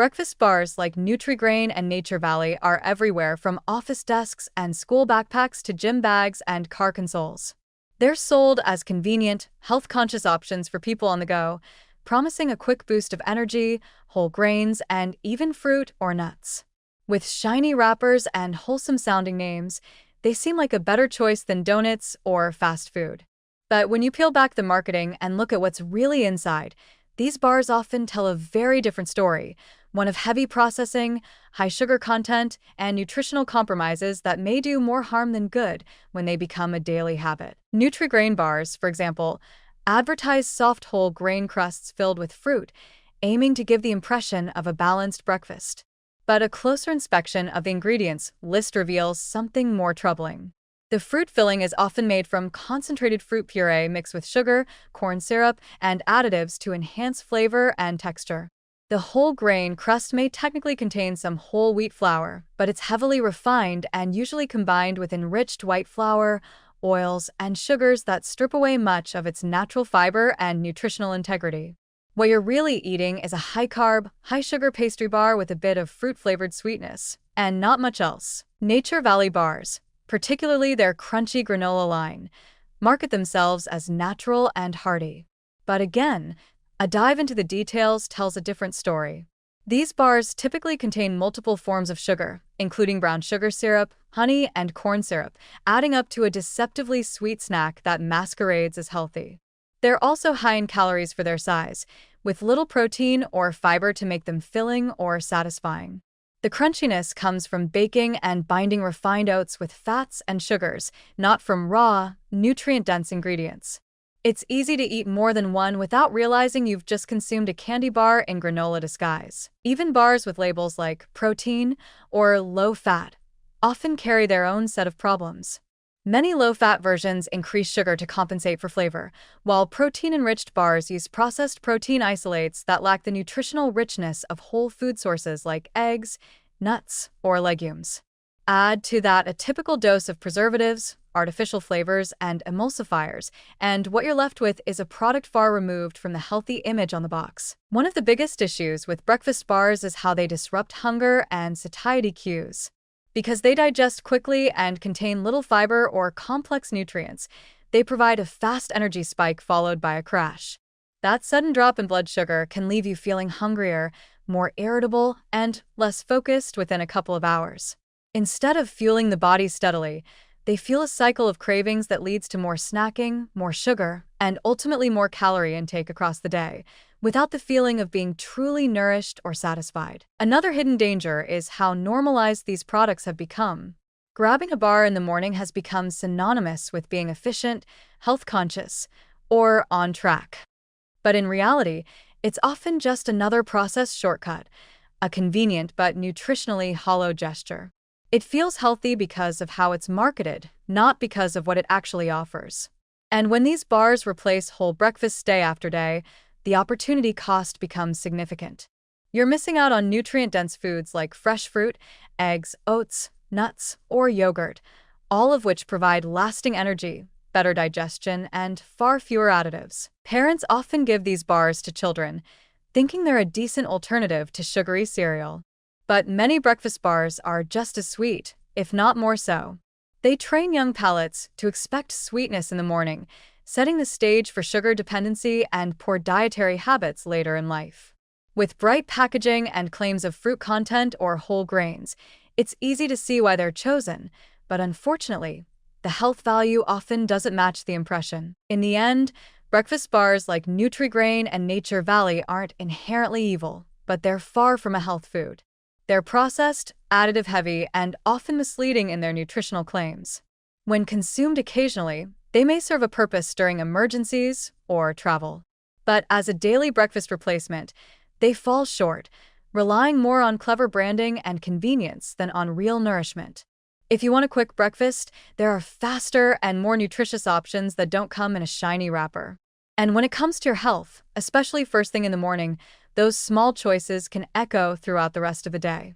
Breakfast bars like Nutri-Grain and Nature Valley are everywhere, from office desks and school backpacks to gym bags and car consoles. They're sold as convenient, health-conscious options for people on the go, promising a quick boost of energy, whole grains, and even fruit or nuts. With shiny wrappers and wholesome-sounding names, they seem like a better choice than donuts or fast food. But when you peel back the marketing and look at what's really inside, these bars often tell a very different story, one of heavy processing, high sugar content, and nutritional compromises that may do more harm than good when they become a daily habit. Nutri-Grain bars, for example, advertise soft whole grain crusts filled with fruit, aiming to give the impression of a balanced breakfast. But a closer inspection of the ingredients list reveals something more troubling. The fruit filling is often made from concentrated fruit puree mixed with sugar, corn syrup, and additives to enhance flavor and texture. The whole grain crust may technically contain some whole wheat flour, but it's heavily refined and usually combined with enriched white flour, oils, and sugars that strip away much of its natural fiber and nutritional integrity. What you're really eating is a high-carb, high-sugar pastry bar with a bit of fruit-flavored sweetness, and not much else. Nature Valley bars, particularly their crunchy granola line, market themselves as natural and hearty. But again, a dive into the details tells a different story. These bars typically contain multiple forms of sugar, including brown sugar syrup, honey, and corn syrup, adding up to a deceptively sweet snack that masquerades as healthy. They're also high in calories for their size, with little protein or fiber to make them filling or satisfying. The crunchiness comes from baking and binding refined oats with fats and sugars, not from raw, nutrient-dense ingredients. It's easy to eat more than one without realizing you've just consumed a candy bar in granola disguise. Even bars with labels like protein or low-fat often carry their own set of problems. Many low-fat versions increase sugar to compensate for flavor, while protein-enriched bars use processed protein isolates that lack the nutritional richness of whole food sources like eggs, nuts, or legumes. Add to that a typical dose of preservatives, artificial flavors, and emulsifiers, and what you're left with is a product far removed from the healthy image on the box. One of the biggest issues with breakfast bars is how they disrupt hunger and satiety cues. Because they digest quickly and contain little fiber or complex nutrients, they provide a fast energy spike followed by a crash. That sudden drop in blood sugar can leave you feeling hungrier, more irritable, and less focused within a couple of hours. Instead of fueling the body steadily, they fuel a cycle of cravings that leads to more snacking, more sugar, and ultimately more calorie intake across the day, without the feeling of being truly nourished or satisfied. Another hidden danger is how normalized these products have become. Grabbing a bar in the morning has become synonymous with being efficient, health-conscious, or on track. But in reality, it's often just another processed shortcut, a convenient but nutritionally hollow gesture. It feels healthy because of how it's marketed, not because of what it actually offers. And when these bars replace whole breakfasts day after day, the opportunity cost becomes significant. You're missing out on nutrient-dense foods like fresh fruit, eggs, oats, nuts, or yogurt, all of which provide lasting energy, better digestion, and far fewer additives. Parents often give these bars to children, thinking they're a decent alternative to sugary cereal. But many breakfast bars are just as sweet, if not more so. They train young palates to expect sweetness in the morning, setting the stage for sugar dependency and poor dietary habits later in life. With bright packaging and claims of fruit content or whole grains, it's easy to see why they're chosen, but unfortunately, the health value often doesn't match the impression. In the end, breakfast bars like Nutri-Grain and Nature Valley aren't inherently evil, but they're far from a health food. They're processed, additive-heavy, and often misleading in their nutritional claims. When consumed occasionally, they may serve a purpose during emergencies or travel. But as a daily breakfast replacement, they fall short, relying more on clever branding and convenience than on real nourishment. If you want a quick breakfast, there are faster and more nutritious options that don't come in a shiny wrapper. And when it comes to your health, especially first thing in the morning, those small choices can echo throughout the rest of the day.